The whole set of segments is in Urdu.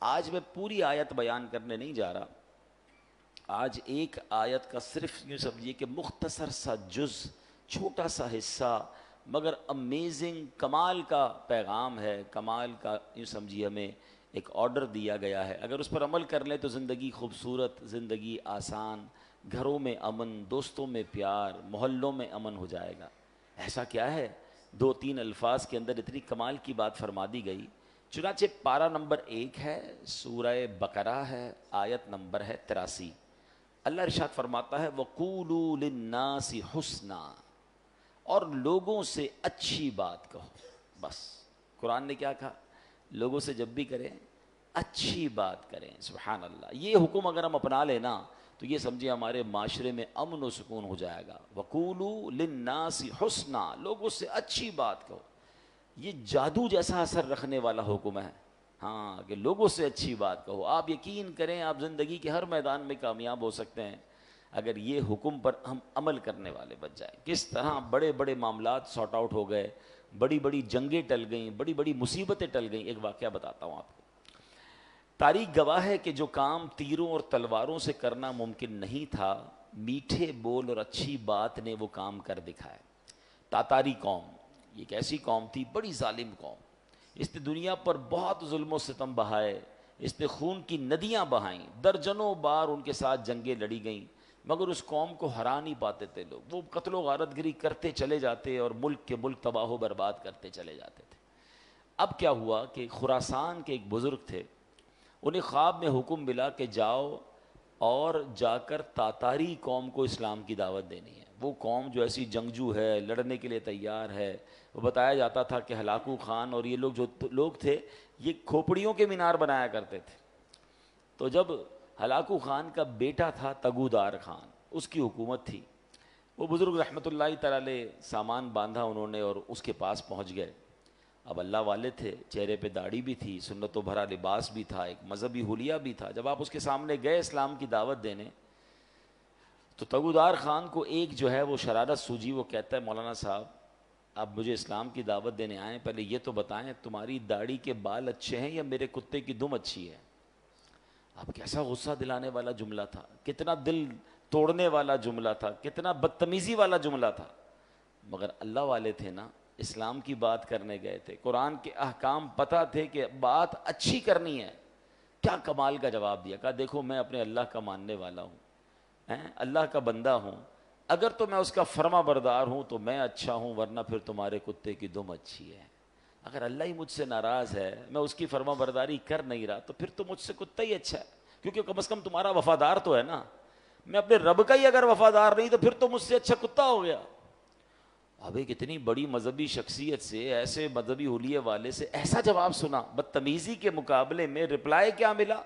آج میں پوری آیت بیان کرنے نہیں جا رہا، آج ایک آیت کا صرف یوں سمجھیے کہ مختصر سا جز، چھوٹا سا حصہ، مگر امیزنگ، کمال کا پیغام ہے، کمال کا یوں سمجھیے ہمیں ایک آرڈر دیا گیا ہے. اگر اس پر عمل کر لیں تو زندگی خوبصورت، زندگی آسان، گھروں میں امن، دوستوں میں پیار، محلوں میں امن ہو جائے گا. ایسا کیا ہے 2-3 الفاظ کے اندر اتنی کمال کی بات فرما دی گئی. چنانچہ پارہ نمبر 1 ہے، سورہ بقرہ ہے، آیت نمبر ہے 83. اللہ ارشاد فرماتا ہے وَقُولُوا لِلنَّاسِ حُسْنًا، اور لوگوں سے اچھی بات کہو. بس قرآن نے کیا کہا؟ لوگوں سے جب بھی کریں اچھی بات کریں. سبحان اللہ. یہ حکم اگر ہم اپنا لیں نا تو یہ سمجھے ہمارے معاشرے میں امن و سکون ہو جائے گا. وَقُولُوا لِلنَّاسِ حُسْنًا، لوگوں سے اچھی بات کہو. یہ جادو جیسا اثر رکھنے والا حکم ہے. ہاں کہ لوگوں سے اچھی بات کہو. آپ یقین کریں آپ زندگی کے ہر میدان میں کامیاب ہو سکتے ہیں اگر یہ حکم پر ہم عمل کرنے والے بچ جائیں. کس طرح بڑے بڑے معاملات سارٹ آؤٹ ہو گئے، بڑی بڑی جنگیں ٹل گئیں، بڑی بڑی مصیبتیں ٹل گئیں. ایک واقعہ بتاتا ہوں آپ کو. تاریخ گواہ ہے کہ جو کام تیروں اور تلواروں سے کرنا ممکن نہیں تھا، میٹھے بول اور اچھی بات نے وہ کام کر دکھایا. تاتاری قوم یہ ایک ایسی قوم تھی، بڑی ظالم قوم. اس نے دنیا پر بہت ظلم و ستم بہائے، اس نے خون کی ندیاں بہائیں، درجنوں بار ان کے ساتھ جنگیں لڑی گئیں، مگر اس قوم کو ہرا نہیں پاتے تھے لوگ. وہ قتل و غارت گری کرتے چلے جاتے اور ملک کے ملک تباہ و برباد کرتے چلے جاتے تھے. اب کیا ہوا کہ خراسان کے ایک بزرگ تھے، انہیں خواب میں حکم ملا کہ جاؤ اور جا کر تاتاری قوم کو اسلام کی دعوت دینی ہے. وہ قوم جو ایسی جنگجو ہے، لڑنے کے لیے تیار ہے. وہ بتایا جاتا تھا کہ ہلاکو خان اور یہ لوگ جو لوگ تھے یہ کھوپڑیوں کے مینار بنایا کرتے تھے. تو جب ہلاکو خان کا بیٹا تھا تگودار خان، اس کی حکومت تھی. وہ بزرگ رحمۃ اللہ تعالی علیہ سامان باندھا انہوں نے اور اس کے پاس پہنچ گئے. اب اللہ والے تھے، چہرے پہ داڑھی بھی تھی، سنت و بھرا لباس بھی تھا، ایک مذہبی حلیہ بھی تھا. جب آپ اس کے سامنے گئے اسلام کی دعوت دینے تو تگودار خان کو ایک جو ہے وہ شرارت سوجی. وہ کہتا ہے مولانا صاحب آپ مجھے اسلام کی دعوت دینے آئیں، پہلے یہ تو بتائیں تمہاری داڑھی کے بال اچھے ہیں یا میرے کتے کی دم اچھی ہے. اب کیسا غصہ دلانے والا جملہ تھا، کتنا دل توڑنے والا جملہ تھا، کتنا بدتمیزی والا جملہ تھا. مگر اللہ والے تھے نا، اسلام کی بات کرنے گئے تھے، قرآن کے احکام پتہ تھے کہ بات اچھی کرنی ہے. کیا کمال کا جواب دیا. کہا دیکھو میں اپنے اللہ کا ماننے والا ہوں، اللہ کا بندہ ہوں، اگر تو میں اس کا فرما بردار ہوں تو میں اچھا ہوں، ورنہ پھر تمہارے کتے کی دم اچھی ہے. اگر اللہ ہی مجھ سے ناراض ہے، میں اس کی فرما برداری کر نہیں رہا، تو پھر تو مجھ سے کتا ہی اچھا ہے، کیونکہ کم از کم تمہارا وفادار تو ہے نا. میں اپنے رب کا ہی اگر وفادار نہیں تو پھر تو مجھ سے اچھا کتا ہو گیا. اب ایک اتنی بڑی مذہبی شخصیت سے، ایسے مذہبی حلیے والے سے ایسا جواب سنا، بدتمیزی کے مقابلے میں رپلائی کیا ملا؟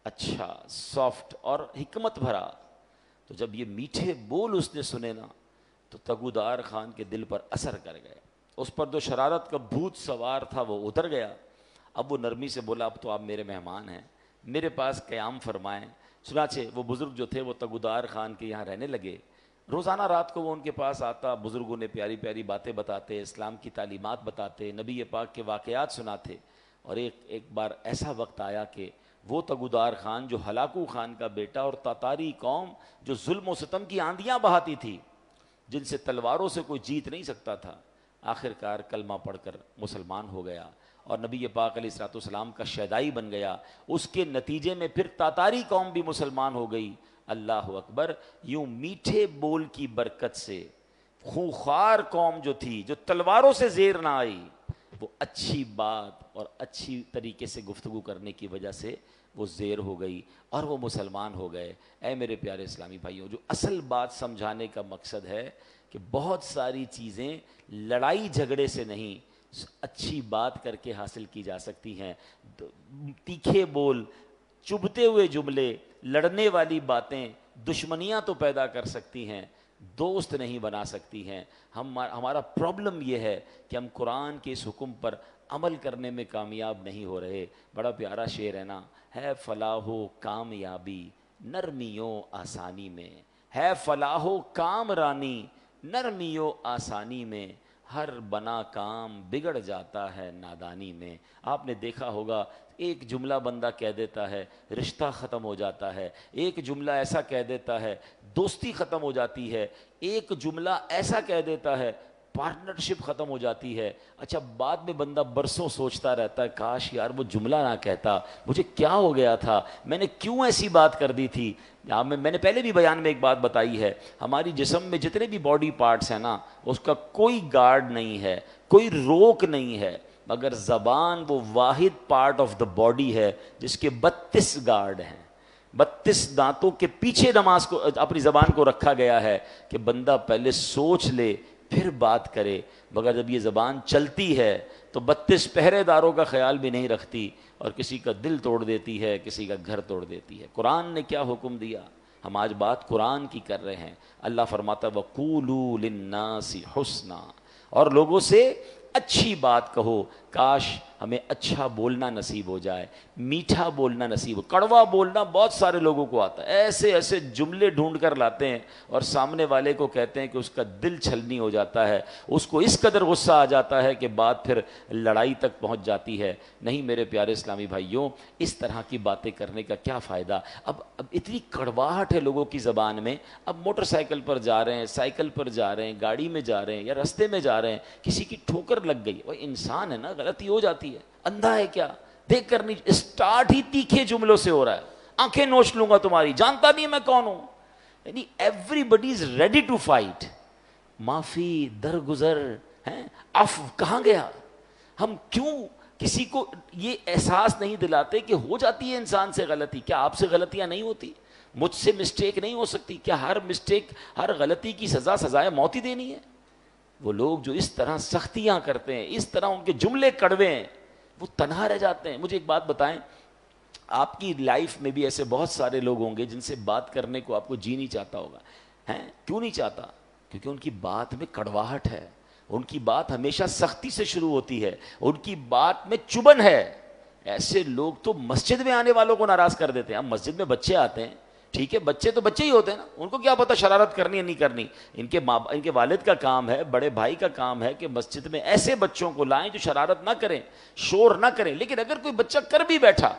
اچھا، سافٹ اور حکمت بھرا. تو جب یہ میٹھے بول اس نے سنے نا تو تگودار خان کے دل پر اثر کر گئے. اس پر جو شرارت کا بھوت سوار تھا وہ اتر گیا. اب وہ نرمی سے بولا اب تو آپ میرے مہمان ہیں، میرے پاس قیام فرمائیں. چنانچہ وہ بزرگ جو تھے وہ تگودار خان کے یہاں رہنے لگے. روزانہ رات کو وہ ان کے پاس آتا، بزرگوں نے پیاری پیاری باتیں بتاتے، اسلام کی تعلیمات بتاتے، نبی پاک کے واقعات سناتے. اور ایک بار ایسا وقت آیا کہ وہ تگودار خان جو ہلاکو خان کا بیٹا اور تاتاری قوم جو ظلم و ستم کی آندیاں بہاتی تھی، جن سے تلواروں سے کوئی جیت نہیں سکتا تھا، آخر کار کلمہ پڑھ کر مسلمان ہو گیا اور نبی پاک علیہ الصلوۃ والسلام کا شیدائی بن گیا. اس کے نتیجے میں پھر تاتاری قوم بھی مسلمان ہو گئی. اللہ اکبر. یوں میٹھے بول کی برکت سے خونخوار قوم جو تھی، جو تلواروں سے زیر نہ آئی، وہ اچھی بات اور اچھی طریقے سے گفتگو کرنے کی وجہ سے وہ زیر ہو گئی اور وہ مسلمان ہو گئے. اے میرے پیارے اسلامی بھائیوں، جو اصل بات سمجھانے کا مقصد ہے کہ بہت ساری چیزیں لڑائی جھگڑے سے نہیں، اچھی بات کر کے حاصل کی جا سکتی ہیں. تیکھے بول، چبھتے ہوئے جملے، لڑنے والی باتیں دشمنیاں تو پیدا کر سکتی ہیں، دوست نہیں بنا سکتی ہیں. ہمارا پرابلم یہ ہے کہ ہم قرآن کے اس حکم پر عمل کرنے میں کامیاب نہیں ہو رہے. بڑا پیارا شعر ہے نا، ہے فلاح و کامیابی نرمیوں آسانی میں، ہے فلاح و کام رانی نرمیوں آسانی میں، ہر بنا کام بگڑ جاتا ہے نادانی میں. آپ نے دیکھا ہوگا ایک جملہ بندہ کہہ دیتا ہے رشتہ ختم ہو جاتا ہے, ایک جملہ ایسا کہہ دیتا ہے دوستی ختم ہو جاتی ہے, ایک جملہ ایسا کہہ دیتا ہے پارٹنرشپ ختم ہو جاتی ہے. اچھا بعد میں بندہ برسوں سوچتا رہتا ہے کاش یار وہ جملہ نہ کہتا, مجھے کیا ہو گیا تھا, میں نے کیوں ایسی بات کر دی تھی. میں نے پہلے بھی بیان میں ایک بات بتائی ہے, ہماری جسم میں جتنے بھی باڈی پارٹس ہیں نا اس کا کوئی گارڈ نہیں ہے, کوئی روک نہیں ہے, مگر زبان وہ واحد پارٹ آف دا باڈی ہے جس کے 32 گارڈ ہیں. 32 دانتوں کے پیچھے نماز کو اپنی زبان کو رکھا گیا ہے کہ بندہ پہلے سوچ لے پھر بات کرے, مگر جب یہ زبان چلتی ہے تو 32 پہرے داروں کا خیال بھی نہیں رکھتی اور کسی کا دل توڑ دیتی ہے, کسی کا گھر توڑ دیتی ہے. قرآن نے کیا حکم دیا, ہم آج بات قرآن کی کر رہے ہیں. اللہ فرماتا ہے وَقُولُوا لِلنَّاسِ حُسْنًا, اور لوگوں سے اچھی بات کہو. کاش ہمیں اچھا بولنا نصیب ہو جائے, میٹھا بولنا نصیب ہو. کڑوا بولنا بہت سارے لوگوں کو آتا ہے, ایسے ایسے جملے ڈھونڈ کر لاتے ہیں اور سامنے والے کو کہتے ہیں کہ اس کا دل چھلنی ہو جاتا ہے, اس کو اس قدر غصہ آ جاتا ہے کہ بات پھر لڑائی تک پہنچ جاتی ہے. نہیں میرے پیارے اسلامی بھائیوں, اس طرح کی باتیں کرنے کا کیا فائدہ. اب اتنی کڑواہٹ ہے لوگوں کی زبان میں. اب موٹر سائیکل پر جا رہے ہیں, سائیکل پر جا رہے ہیں, گاڑی میں جا رہے ہیں یا رستے میں جا رہے ہیں, کسی کی ٹھوکر لگ گئی, وہ انسان ہے نا, غلطی ہو جاتی ہے, اندھا ہے کیا, دیکھ کر نہیں. اسٹارٹ ہی تیکھے جملوں سے ہو رہا ہے, آنکھیں نوچ لوں گا تمہاری, جانتا نہیں میں کون ہوں. یعنی everybody is ready to fight. معافی درگزر ہیں, عفو کہاں گیا. ہم کیوں کسی کو یہ احساس نہیں دلاتے کہ ہو جاتی ہے انسان سے غلطی. کیا آپ سے غلطیاں نہیں ہوتی, مجھ سے مسٹیک نہیں ہو سکتی. کیا ہر مسٹیک, ہر غلطی کی سزائے موت ہی دینی ہے. وہ لوگ جو اس طرح سختیاں کرتے ہیں, اس طرح ان کے جملے کڑوے ہیں, وہ تنہا رہ جاتے ہیں. مجھے ایک بات بتائیں, آپ کی لائف میں بھی ایسے بہت سارے لوگ ہوں گے جن سے بات کرنے کو آپ کو جی نہیں چاہتا ہوگا. ہیں کیوں نہیں چاہتا؟ کیونکہ ان کی بات میں کڑواہٹ ہے, ان کی بات ہمیشہ سختی سے شروع ہوتی ہے, ان کی بات میں چبن ہے. ایسے لوگ تو مسجد میں آنے والوں کو ناراض کر دیتے ہیں. اب مسجد میں بچے آتے ہیں, ٹھیک ہے, بچے تو بچے ہی ہوتے ہیں نا, ان کو کیا پتا شرارت کرنی ہے نہیں کرنی. ان کے والد کا کام ہے, بڑے بھائی کا کام ہے کہ مسجد میں ایسے بچوں کو لائیں جو شرارت نہ کریں, شور نہ کریں. لیکن اگر کوئی بچہ کر بھی بیٹھا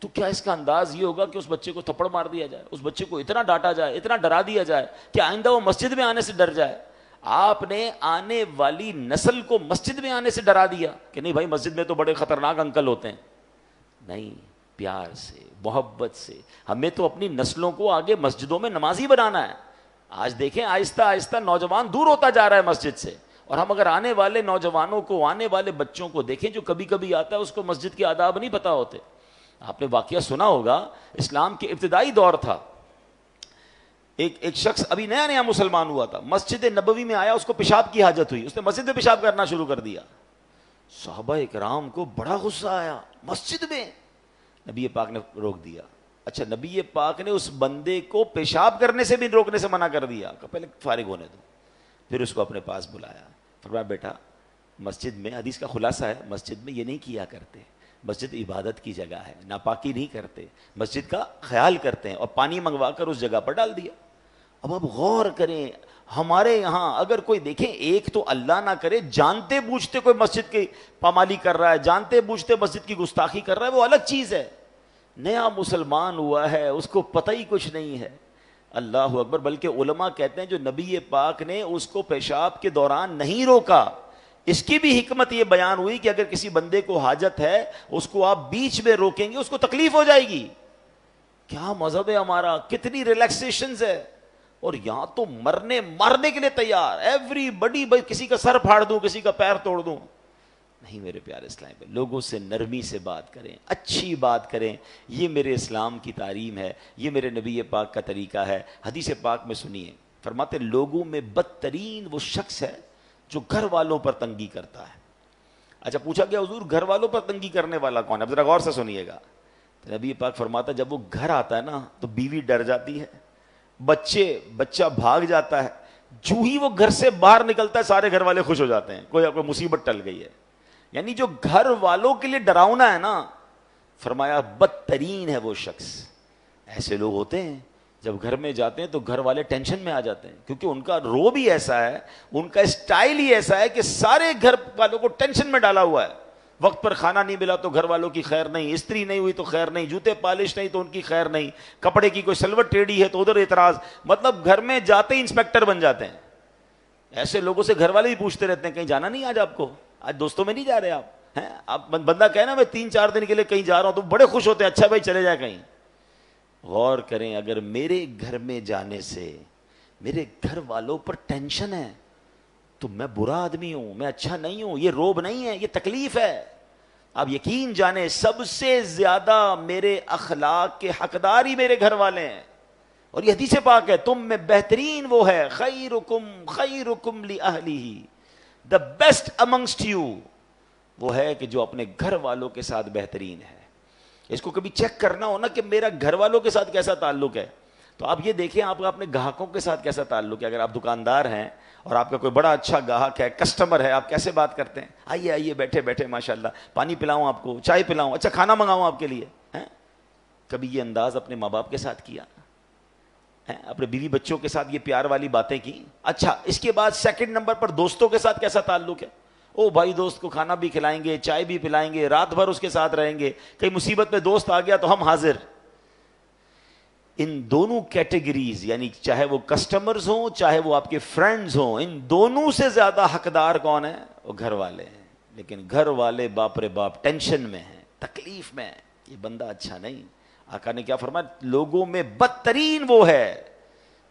تو کیا اس کا انداز یہ ہوگا کہ اس بچے کو تھپڑ مار دیا جائے, اس بچے کو اتنا ڈانٹا جائے, اتنا ڈرا دیا جائے کہ آئندہ وہ مسجد میں آنے سے ڈر جائے. آپ نے آنے والی نسل کو مسجد میں آنے سے ڈرا دیا کہ نہیں بھائی مسجد میں تو بڑے خطرناک انکل ہوتے ہیں. نہیں, پیار سے, محبت سے. ہمیں تو اپنی نسلوں کو آگے مسجدوں میں نمازی بنانا ہے. آج دیکھیں آہستہ آہستہ نوجوان دور ہوتا جا رہا ہے مسجد سے, اور ہم اگر آنے والے نوجوانوں کو, آنے والے بچوں کو دیکھیں جو کبھی کبھی آتا ہے اس کو مسجد کے آداب نہیں پتا ہوتے. آپ نے واقعہ سنا ہوگا, اسلام کے ابتدائی دور تھا, ایک شخص ابھی نیا نیا مسلمان ہوا تھا, مسجد نبوی میں آیا, اس کو پیشاب کی حاجت ہوئی, اس نے مسجد میں پیشاب کرنا شروع کر دیا. صحابہ اکرام کو بڑا غصہ آیا, مسجد میں. نبی پاک نے روک دیا. اچھا, نبی پاک نے اس بندے کو پیشاب کرنے سے بھی روکنے سے منع کر دیا کہ پہلے فارغ ہونے دو. پھر اس کو اپنے پاس بلایا, فرمایا بیٹا مسجد میں, حدیث کا خلاصہ ہے, مسجد میں یہ نہیں کیا کرتے, مسجد عبادت کی جگہ ہے, ناپاکی نہیں کرتے, مسجد کا خیال کرتے ہیں. اور پانی منگوا کر اس جگہ پر ڈال دیا. اب آپ غور کریں, ہمارے یہاں اگر کوئی دیکھیں, ایک تو اللہ نہ کرے جانتے بوجھتے کوئی مسجد کی پامالی کر رہا ہے, جانتے بوجھتے مسجد کی گستاخی کر رہا ہے, وہ الگ چیز ہے. نیا مسلمان ہوا ہے, اس کو پتہ ہی کچھ نہیں ہے. اللہ اکبر. بلکہ علماء کہتے ہیں جو نبی پاک نے اس کو پیشاب کے دوران نہیں روکا, اس کی بھی حکمت یہ بیان ہوئی کہ اگر کسی بندے کو حاجت ہے اس کو آپ بیچ میں روکیں گے اس کو تکلیف ہو جائے گی. کیا مذہب ہے ہمارا, کتنی ریلیکسیشنز ہے. اور یہاں تو مارنے کے لیے تیار, ایوری بڈی, بھائی کسی کا سر پھاڑ دوں, کسی کا پیر توڑ دوں. نہیں میرے پیارے اسلام پہ, لوگوں سے نرمی سے بات کریں, اچھی بات کریں. یہ میرے اسلام کی تعلیم ہے, یہ میرے نبی پاک کا طریقہ ہے. حدیث پاک میں سنیے, فرماتے لوگوں میں بدترین وہ شخص ہے جو گھر والوں پر تنگی کرتا ہے. اچھا, پوچھا گیا حضور گھر والوں پر تنگی کرنے والا کون ہے؟ اب ذرا غور سے سنیے گا. نبی پاک فرماتا جب وہ گھر آتا ہے نا تو بیوی ڈر جاتی ہے, بچہ بھاگ جاتا ہے, جو ہی وہ گھر سے باہر نکلتا ہے سارے گھر والے خوش ہو جاتے ہیں, کوئی مصیبت ٹل گئی ہے. یعنی جو گھر والوں کے لیے ڈراؤنا ہے نا, فرمایا بدترین ہے وہ شخص. ایسے لوگ ہوتے ہیں جب گھر میں جاتے ہیں تو گھر والے ٹینشن میں آ جاتے ہیں، کیونکہ ان کا رو بھی ایسا ہے، ان کا اسٹائل ہی ایسا ہے کہ سارے گھر والوں کو ٹینشن میں ڈالا ہوا ہے. وقت پر کھانا نہیں ملا تو گھر والوں کی خیر نہیں، استری نہیں ہوئی تو خیر نہیں، جوتے پالش نہیں تو ان کی خیر نہیں، کپڑے کی کوئی سلوٹ ٹیڑھی ہے تو ادھر اعتراض. مطلب گھر میں جاتے ہی انسپیکٹر بن جاتے ہیں. ایسے لوگوں سے گھر والے بھی پوچھتے رہتے ہیں کہیں جانا نہیں آج آپ کو، آج دوستوں میں نہیں جا رہے آپ ہیں؟ آپ بندہ کہے نا میں 3-4 دن کے لیے کہیں جا رہا ہوں تو بڑے خوش ہوتے ہیں، اچھا بھائی چلے جائے کہیں. غور کریں، اگر میرے گھر میں جانے سے میرے گھر والوں پر ٹینشن ہے تو میں برا آدمی ہوں، میں اچھا نہیں ہوں. یہ روب نہیں ہے، یہ تکلیف ہے. آپ یقین جانیں سب سے زیادہ میرے اخلاق کے حقدار ہی میرے گھر والے ہیں. اور یہ حدیث پاک ہے، تم میں بہترین وہ ہے خیرکم لأہلہ، the best amongst you وہ ہے کہ جو اپنے گھر والوں کے ساتھ بہترین ہے. اس کو کبھی چیک کرنا ہو نا کہ میرا گھر والوں کے ساتھ کیسا تعلق ہے، تو آپ یہ دیکھیں آپ کا اپنے گاہکوں کے ساتھ کیسا تعلق ہے. اگر آپ دکاندار ہیں اور آپ کا کوئی بڑا اچھا گاہک ہے، کسٹمر ہے، آپ کیسے بات کرتے ہیں؟ آئیے آئیے بیٹھے بیٹھے ماشاءاللہ، پانی پلاؤں آپ کو، چائے پلاؤں، اچھا کھانا منگاؤں آپ کے لیے. کبھی یہ انداز اپنے ماں باپ کے ساتھ کیا؟ اپنے بیوی بچوں کے ساتھ یہ پیار والی باتیں کی؟ اچھا اس کے بعد سیکنڈ نمبر پر دوستوں کے ساتھ کیسا تعلق ہے؟ او بھائی دوست کو کھانا بھی کھلائیں گے، چائے بھی پلائیں گے، رات بھر اس کے ساتھ رہیں گے، کئی مصیبت میں دوست آ گیا تو ہم حاضر. ان دونوں کیٹیگریز یعنی چاہے وہ کسٹمرز ہوں چاہے وہ آپ کے فرینڈز ہوں، ان دونوں سے زیادہ حقدار کون ہے؟ وہ گھر والے ہیں. لیکن گھر والے باپ رے باپ ٹینشن میں ہیں، تکلیف میں ہیں، یہ بندہ اچھا نہیں. آقا نے کیا فرمایا؟ لوگوں میں بدترین وہ ہے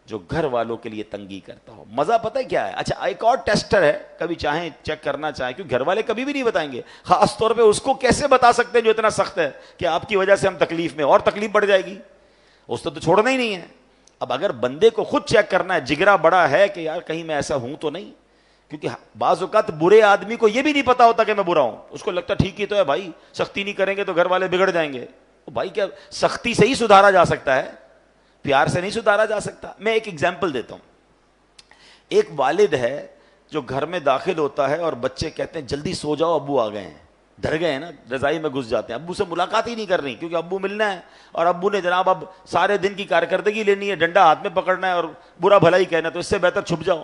جو گھر والوں کے لیے تنگی کرتا ہو. مزہ پتہ ہے کیا ہے؟ اچھا ایک اور ٹیسٹر ہے، کبھی چاہیں چیک کرنا چاہیں، کیونکہ گھر والے کبھی بھی نہیں بتائیں گے. خاص طور پہ اس کو کیسے بتا سکتے ہیں جو اتنا سخت ہے کہ آپ کی وجہ سے ہم تکلیف میں، اور تکلیف بڑھ جائے گی، اس تو چھوڑنا ہی نہیں ہے. اب اگر بندے کو خود چیک کرنا ہے، جگرا بڑا ہے کہ یار کہیں میں ایسا ہوں تو نہیں، کیونکہ بعض اوقات برے آدمی کو یہ بھی نہیں پتا ہوتا کہ میں برا ہوں، اس کو لگتا ٹھیک ہی تو ہے بھائی، سختی نہیں کریں گے تو گھر والے بگڑ جائیں گے. بھائی کیا سختی سے ہی سدھارا جا سکتا ہے، پیار سے نہیں سدھارا جا سکتا. میں ایک ایگزامپل دیتا ہوں. ایک والد ہے جو گھر میں داخل ہوتا ہے اور بچے کہتے ہیں جلدی سو جاؤ ابو آ گئے ہیں، ڈر گئے ہیں نا، رضائی میں گھس جاتے ہیں، ابو سے ملاقات ہی نہیں کرنی کیونکہ ابو ملنا ہے، اور ابو نے جناب اب سارے دن کی کارکردگی لینی ہے، ڈنڈا ہاتھ میں پکڑنا ہے اور برا بھلا ہی کہنا، تو اس سے بہتر چھپ جاؤ.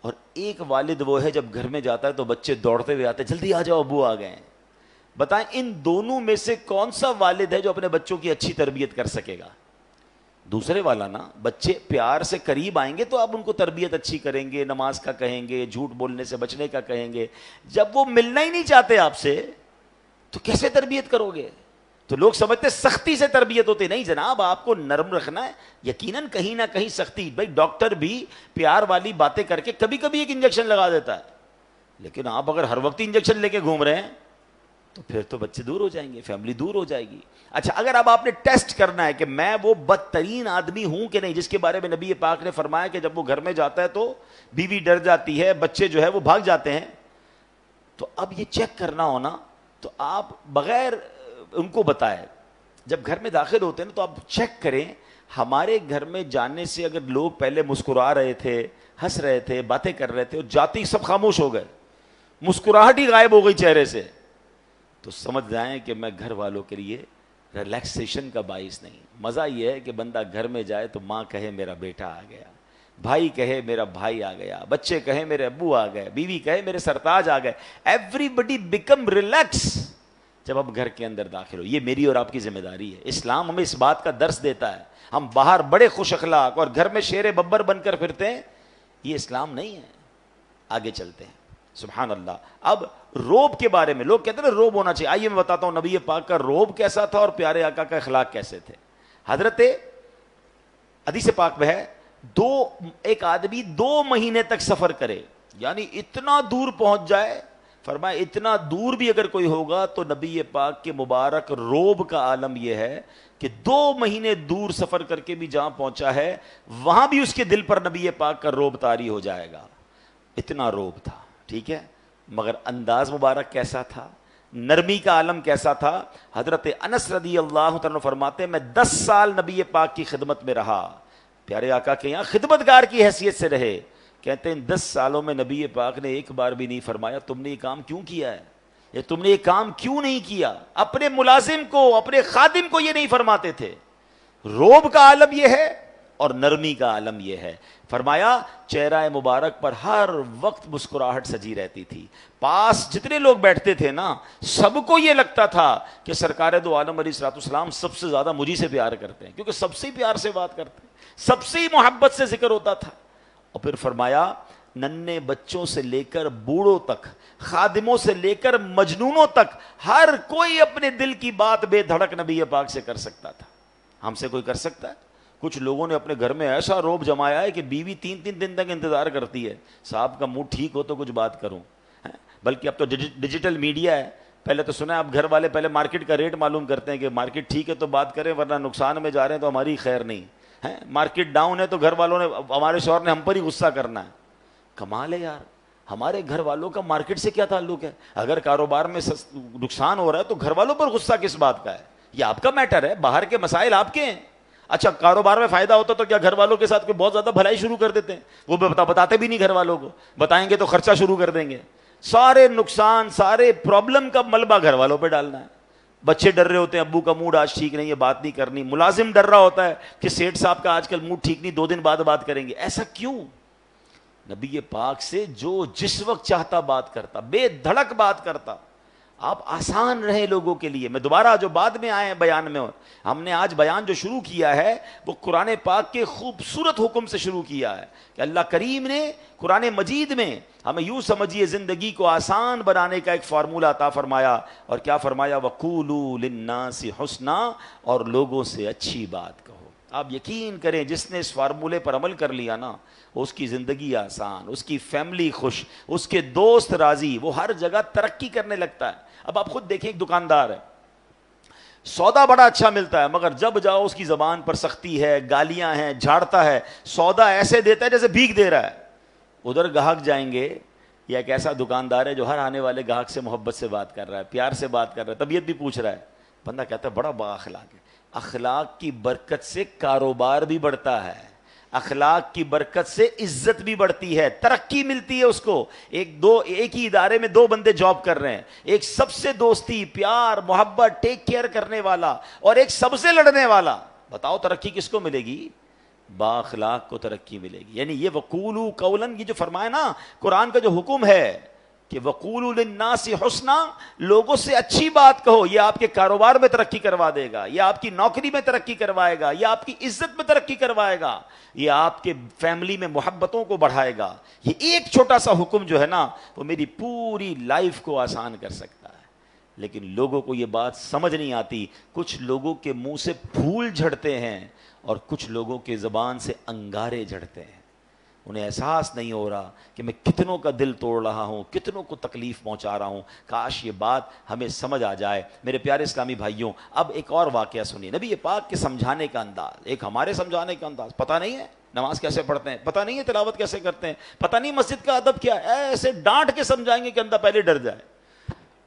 اور ایک والد وہ ہے جب گھر میں جاتا ہے تو بچے دوڑتے ہوئے آتے ہیں جلدی آ جاؤ ابو آ گئے ہیں. بتائیں ان دونوں میں سے کون سا والد ہے جو اپنے بچوں کی اچھی تربیت کر سکے گا؟ دوسرے والا نا. بچے پیار سے قریب آئیں گے تو آپ ان کو تربیت اچھی کریں گے، نماز کا کہیں گے، جھوٹ بولنے سے بچنے کا کہیں گے. جب وہ ملنا ہی نہیں چاہتے آپ سے تو کیسے تربیت کرو گے؟ تو لوگ سمجھتے سختی سے تربیت ہوتی، نہیں جناب، آپ کو نرم رکھنا ہے. یقیناً کہیں نہ کہیں سختی، بھائی ڈاکٹر بھی پیار والی باتیں کر کے کبھی کبھی ایک انجیکشن لگا دیتا ہے، لیکن آپ اگر ہر وقت انجیکشن لے کے گھوم رہے ہیں تو پھر تو بچے دور ہو جائیں گے، فیملی دور ہو جائے گی. اچھا اگر اب آپ نے ٹیسٹ کرنا ہے کہ میں وہ بدترین آدمی ہوں کہ نہیں جس کے بارے میں نبی پاک نے فرمایا کہ جب وہ گھر میں جاتا ہے تو بیوی ڈر جاتی ہے، بچے جو ہے وہ بھاگ جاتے ہیں، تو اب یہ چیک کرنا ہونا تو آپ بغیر ان کو بتائے جب گھر میں داخل ہوتے ہیں نا تو آپ چیک کریں ہمارے گھر میں جانے سے اگر لوگ پہلے مسکرا رہے تھے، ہنس رہے تھے، باتیں کر رہے تھے، اور جاتے ہی سب خاموش ہو گئے، مسکراہٹ ہی غائب ہو گئی چہرے سے، تو سمجھ جائیں کہ میں گھر والوں کے لیے ریلیکسیشن کا باعث نہیں. مزہ یہ ہے کہ بندہ گھر میں جائے تو ماں کہے میرا بیٹا آ گیا، بھائی کہے میرا بھائی آ گیا، بچے کہے میرے ابو آ گئے، بیوی کہے میرے سرتاج آ گئے. ایوری بڈی بیکم ریلیکس جب آپ گھر کے اندر داخل ہو. یہ میری اور آپ کی ذمہ داری ہے. اسلام ہمیں اس بات کا درس دیتا ہے. ہم باہر بڑے خوش اخلاق اور گھر میں شیر ببر بن کر پھرتے ہیں، یہ اسلام نہیں ہے. آگے چلتے ہیں. سبحان اللہ. اب روب کے بارے میں لوگ کہتے ہیں نا روب ہونا چاہیے. آئیے میں بتاتا ہوں نبی پاک کا روب کیسا تھا اور پیارے آقا کا اخلاق کیسے تھے. حضرت حدیث پاک میں ہے ایک آدمی 2 مہینے تک سفر کرے، یعنی اتنا دور پہنچ جائے. فرمایا اتنا دور بھی اگر کوئی ہوگا تو نبی پاک کے مبارک روب کا عالم یہ ہے کہ 2 مہینے دور سفر کر کے بھی جہاں پہنچا ہے وہاں بھی اس کے دل پر نبی پاک کا روب طاری ہو جائے گا. اتنا روب تھا. ٹھیک ہے، مگر انداز مبارک کیسا تھا، نرمی کا عالم کیسا تھا. حضرت انس رضی اللہ تعالیٰ فرماتے ہیں میں 10 سال نبی پاک کی خدمت میں رہا، پیارے آقا کے یہاں خدمتگار کی حیثیت سے رہے. کہتے ہیں 10 سالوں میں نبی پاک نے ایک بار بھی نہیں فرمایا تم نے یہ کام کیوں کیا ہے، یا تم نے یہ کام کیوں نہیں کیا. اپنے ملازم کو، اپنے خادم کو یہ نہیں فرماتے تھے. روب کا عالم یہ ہے اور نرمی کا عالم یہ ہے. فرمایا چہرہ مبارک پر ہر وقت مسکراہٹ سجی رہتی تھی. پاس جتنے لوگ بیٹھتے تھے نا سب کو یہ لگتا تھا کہ سرکار دو عالم علیہ الصلوۃ والسلام سب سے زیادہ مجھی سے پیار کرتے ہیں, کیونکہ سب سے پیار سے بات کرتے ہیں, سب سے ہی محبت سے ذکر ہوتا تھا. اور پھر فرمایا ننھے بچوں سے لے کر بوڑھوں تک, خادموں سے لے کر مجنونوں تک, ہر کوئی اپنے دل کی بات بے دھڑک نبی پاک سے کر سکتا تھا. ہم سے کوئی کر سکتا ہے؟ کچھ لوگوں نے اپنے گھر میں ایسا روب جمایا ہے کہ بیوی 3 دن تک انتظار کرتی ہے, صاحب کا موڈ ٹھیک ہو تو کچھ بات کروں. بلکہ اب تو ڈیجیٹل میڈیا ہے. پہلے تو سنا ہے اب گھر والے پہلے مارکیٹ کا ریٹ معلوم کرتے ہیں کہ مارکیٹ ٹھیک ہے تو بات کریں, ورنہ نقصان میں جا رہے ہیں تو ہماری خیر نہیں ہے. مارکیٹ ڈاؤن ہے تو گھر والوں نے, ہمارے شوہر نے ہم پر ہی غصہ کرنا ہے. کمال ہے یار, ہمارے گھر والوں کا مارکیٹ سے کیا تعلق ہے؟ اگر کاروبار میں نقصان ہو رہا ہے تو گھر والوں پر غصہ کس بات کا ہے؟ یہ آپ کا میٹر ہے, باہر کے مسائل آپ کے ہیں. اچھا کاروبار میں فائدہ ہوتا تو کیا گھر والوں کے ساتھ کوئی بہت زیادہ بھلائی شروع کر دیتے ہیں؟ وہ بتاتے بھی نہیں گھر والوں کو, بتائیں گے تو خرچہ شروع کر دیں گے. سارے نقصان سارے پرابلم کا ملبہ گھر والوں پہ ڈالنا ہے. بچے ڈر رہے ہوتے ہیں ابو کا موڈ آج ٹھیک نہیں ہے, بات نہیں کرنی. ملازم ڈر رہا ہوتا ہے کہ سیٹھ صاحب کا آج کل موڈ ٹھیک نہیں, 2 دن بعد بات کریں گے. ایسا کیوں؟ نبی پاک سے جو جس وقت چاہتا بات کرتا, بے دھڑک بات کرتا. آپ آسان رہے لوگوں کے لیے. میں دوبارہ جو بعد میں آئے ہیں بیان میں, ہم نے آج بیان جو شروع کیا ہے وہ قرآن پاک کے خوبصورت حکم سے شروع کیا ہے کہ اللہ کریم نے قرآن مجید میں ہمیں یوں سمجھیے زندگی کو آسان بنانے کا ایک فارمولہ عطا فرمایا. اور کیا فرمایا؟ وَقُولُوا لِلنَّاسِ حُسْنًا, اور لوگوں سے اچھی بات کہو. آپ یقین کریں جس نے اس فارمولے پر عمل کر لیا نا, اس کی زندگی آسان, اس کی فیملی خوش, اس کے دوست راضی, وہ ہر جگہ ترقی کرنے لگتا ہے. اب آپ خود دیکھیں, ایک دکاندار ہے, سودا بڑا اچھا ملتا ہے, مگر جب جاؤ اس کی زبان پر سختی ہے, گالیاں ہیں, جھاڑتا ہے, سودا ایسے دیتا ہے جیسے بھیک دے رہا ہے. ادھر گاہک جائیں گے, یا ایک ایسا دکاندار ہے جو ہر آنے والے گاہک سے محبت سے بات کر رہا ہے, پیار سے بات کر رہا ہے, طبیعت بھی پوچھ رہا ہے. بندہ کہتا ہے بڑا با اخلاق ہے. اخلاق کی برکت سے کاروبار بھی بڑھتا ہے, اخلاق کی برکت سے عزت بھی بڑھتی ہے, ترقی ملتی ہے اس کو. ایک ہی ادارے میں 2 بندے جاب کر رہے ہیں, ایک سب سے دوستی پیار محبت ٹیک کیئر کرنے والا, اور ایک سب سے لڑنے والا. بتاؤ ترقی کس کو ملے گی؟ با اخلاق کو ترقی ملے گی. یعنی یہ وقولوا قولا, یہ جو فرمایا نا قرآن کا جو حکم ہے کہ وقولوا للناس حسنا, لوگوں سے اچھی بات کہو, یہ آپ کے کاروبار میں ترقی کروا دے گا, یہ آپ کی نوکری میں ترقی کروائے گا, یہ آپ کی عزت میں ترقی کروائے گا, یہ آپ کے فیملی میں محبتوں کو بڑھائے گا. یہ ایک چھوٹا سا حکم جو ہے نا وہ میری پوری لائف کو آسان کر سکتا ہے. لیکن لوگوں کو یہ بات سمجھ نہیں آتی. کچھ لوگوں کے منہ سے پھول جھڑتے ہیں اور کچھ لوگوں کے زبان سے انگارے جھڑتے ہیں. انہیں احساس نہیں ہو رہا کہ میں کتنوں کا دل توڑ رہا ہوں, کتنوں کو تکلیف پہنچا رہا ہوں. کاش یہ بات ہمیں سمجھ آ جائے. میرے پیارے اسلامی بھائیوں, اب ایک اور واقعہ سنیے. نبی یہ پاک کے سمجھانے کا انداز, ایک ہمارے سمجھانے کا انداز. پتہ نہیں ہے نماز کیسے پڑھتے ہیں, پتہ نہیں ہے تلاوت کیسے کرتے ہیں, پتہ نہیں مسجد کا ادب کیا ہے, ایسے ڈانٹ کے سمجھائیں گے کہ بندہ پہلے ڈر جائے.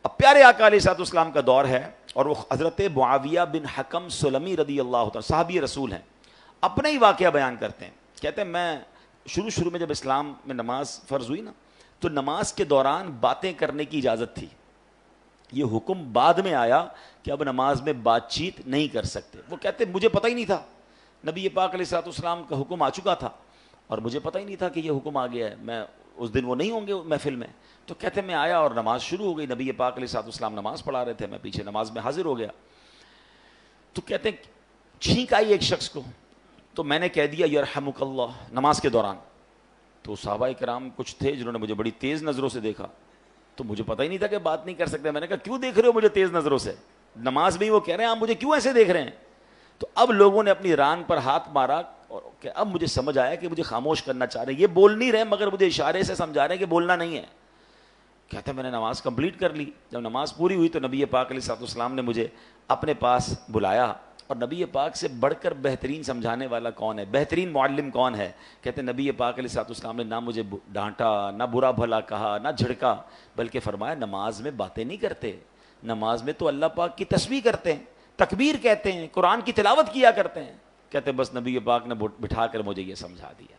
اب پیارے آقا علیہ الصلوۃ والسلام کا دور ہے, اور وہ حضرت معاویہ بن حکم سلمی رضی اللہ تعالیٰ صحابی رسول ہیں, اپنا ہی واقعہ بیان کرتے ہیں. کہتے ہیں میں شروع میں جب اسلام میں نماز فرض ہوئی نا تو نماز کے دوران باتیں کرنے کی اجازت تھی. یہ حکم بعد میں آیا کہ اب نماز میں بات چیت نہیں کر سکتے. وہ کہتے ہیں مجھے پتہ ہی نہیں تھا, نبی پاک علیہ الصلوۃ والسلام کا حکم آ چکا تھا اور مجھے پتہ ہی نہیں تھا کہ یہ حکم آ گیا ہے. میں اس دن وہ نہیں ہوں گے محفل میں. تو کہتے ہیں میں آیا اور نماز شروع ہو گئی. نبی پاک علیہ الصلوۃ والسلام نماز پڑھا رہے تھے, میں پیچھے نماز میں حاضر ہو گیا. تو کہتے ہیں چھینک آئی ایک شخص کو, تو میں نے کہہ دیا یرحمک اللہ نماز کے دوران. تو صحابہ کرام کچھ تھے جنہوں نے مجھے بڑی تیز نظروں سے دیکھا, تو مجھے پتہ ہی نہیں تھا کہ بات نہیں کر سکتے. میں نے کہا کیوں دیکھ رہے ہو مجھے تیز نظروں سے, نماز میں ہی وہ کہہ رہے ہیں آپ مجھے کیوں ایسے دیکھ رہے ہیں. تو اب لوگوں نے اپنی ران پر ہاتھ مارا, اور کہ اب مجھے سمجھ آیا کہ مجھے خاموش کرنا چاہ رہے ہیں. یہ بول نہیں رہے مگر مجھے اشارے سے سمجھا رہے ہیں کہ بولنا نہیں ہے. کہتا میں نے نماز کمپلیٹ کر لی. جب نماز پوری ہوئی تو نبی پاک علیہ الصلوۃ والسلام نے مجھے اپنے پاس بلایا, اور نبی پاک سے بڑھ کر بہترین سمجھانے والا کون ہے, بہترین معلم کون ہے. کہتے ہیں نبی پاک علیہ الصلوۃ والسلام نے نہ مجھے ڈانٹا, نہ برا بھلا کہا, نہ جھڑکا, بلکہ فرمایا نماز میں باتیں نہیں کرتے, نماز میں تو اللہ پاک کی تسبیح کرتے ہیں, تکبیر کہتے ہیں, قرآن کی تلاوت کیا کرتے ہیں. کہتے ہیں بس نبی پاک نے بٹھا کر مجھے یہ سمجھا دیا.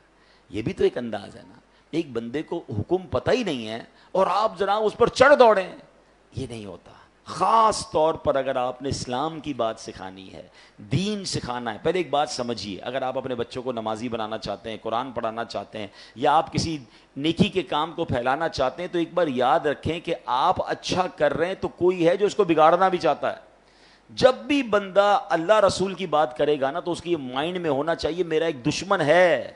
یہ بھی تو ایک انداز ہے نا, ایک بندے کو حکم پتہ ہی نہیں ہے اور آپ جناب اس پر چڑھ دوڑیں, یہ نہیں ہوتا. خاص طور پر اگر آپ نے اسلام کی بات سکھانی ہے، دین سکھانا ہے، پہلے ایک بات سمجھیے، اگر آپ اپنے بچوں کو نمازی بنانا چاہتے ہیں، قرآن پڑھانا چاہتے ہیں، یا آپ کسی نیکی کے کام کو پھیلانا چاہتے ہیں، تو ایک بار یاد رکھیں کہ آپ اچھا کر رہے ہیں تو کوئی ہے جو اس کو بگاڑنا بھی چاہتا ہے۔ جب بھی بندہ اللہ رسول کی بات کرے گا نا، تو اس کی مائنڈ میں ہونا چاہیے میرا ایک دشمن ہے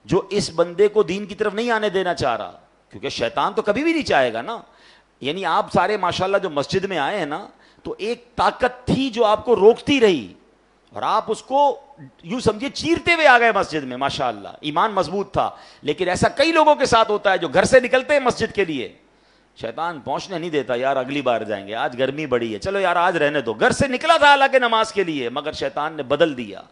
جو اس بندے کو دین کی طرف نہیں آنے دینا چاہ رہا، کیونکہ شیطان تو کبھی بھی نہیں چاہے گا نا۔ یعنی آپ سارے ماشاءاللہ جو مسجد میں آئے ہیں نا، تو ایک طاقت تھی جو آپ کو روکتی رہی، اور آپ اس کو یوں سمجھے چیرتے ہوئے آ گئے مسجد میں، ماشاءاللہ ایمان مضبوط تھا۔ لیکن ایسا کئی لوگوں کے ساتھ ہوتا ہے جو گھر سے نکلتے ہیں مسجد کے لیے، شیطان پہنچنے نہیں دیتا، یار اگلی بار جائیں گے، آج گرمی بڑی ہے، چلو یار آج رہنے دو۔ گھر سے نکلا تھا حالانکہ نماز کے لیے، مگر شیطان نے بدل دیا۔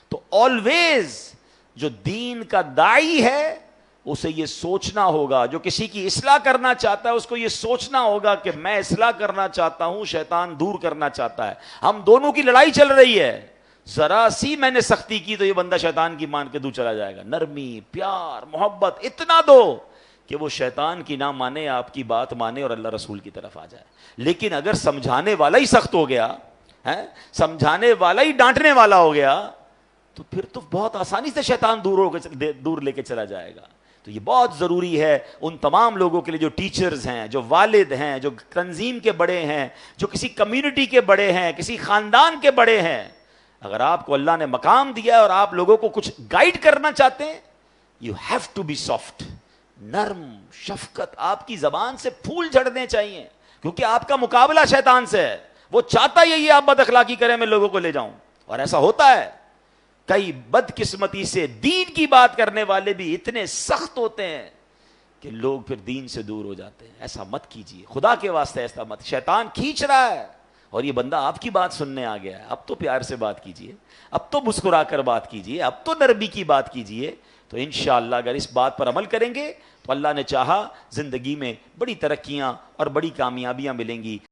تو آلویز جو دین کا داعی ہے اسے یہ سوچنا ہوگا، جو کسی کی اصلاح کرنا چاہتا ہے اس کو یہ سوچنا ہوگا کہ میں اصلاح کرنا چاہتا ہوں، شیطان دور کرنا چاہتا ہے۔ ہم دونوں کی لڑائی چل رہی ہے، ذرا سی میں نے سختی کی تو یہ بندہ شیطان کی مان کے دور چلا جائے گا۔ نرمی، پیار، محبت اتنا دو کہ وہ شیطان کی نہ مانے، آپ کی بات مانے اور اللہ رسول کی طرف آ جائے۔ لیکن اگر سمجھانے والا ہی سخت ہو گیا ہے، سمجھانے والا ہی ڈانٹنے والا ہو گیا، تو پھر تو بہت آسانی سے شیطان دور لے کے چلا جائے گا۔ تو یہ بہت ضروری ہے ان تمام لوگوں کے لیے جو ٹیچرز ہیں، جو والد ہیں، جو تنظیم کے بڑے ہیں، جو کسی کمیونٹی کے بڑے ہیں، کسی خاندان کے بڑے ہیں، اگر آپ کو اللہ نے مقام دیا ہے اور آپ لوگوں کو کچھ گائیڈ کرنا چاہتے ہیں، you have to be soft, نرم، شفقت، آپ کی زبان سے پھول جھڑنے چاہیے، کیونکہ آپ کا مقابلہ شیطان سے ہے۔ وہ چاہتا یہی آپ بد اخلاقی کریں، میں لوگوں کو لے جاؤں، اور ایسا ہوتا ہے۔ کئی بدقسمتی سے دین کی بات کرنے والے بھی اتنے سخت ہوتے ہیں کہ لوگ پھر دین سے دور ہو جاتے ہیں۔ ایسا مت کیجیے، خدا کے واسطے ایسا مت۔ شیطان کھینچ رہا ہے اور یہ بندہ آپ کی بات سننے آ گیا ہے، اب تو پیار سے بات کیجیے، اب تو مسکرا کر بات کیجیے، اب تو نرمی کی بات کیجیے۔ تو انشاءاللہ اگر اس بات پر عمل کریں گے تو اللہ نے چاہا زندگی میں بڑی ترقیاں اور بڑی کامیابیاں ملیں گی۔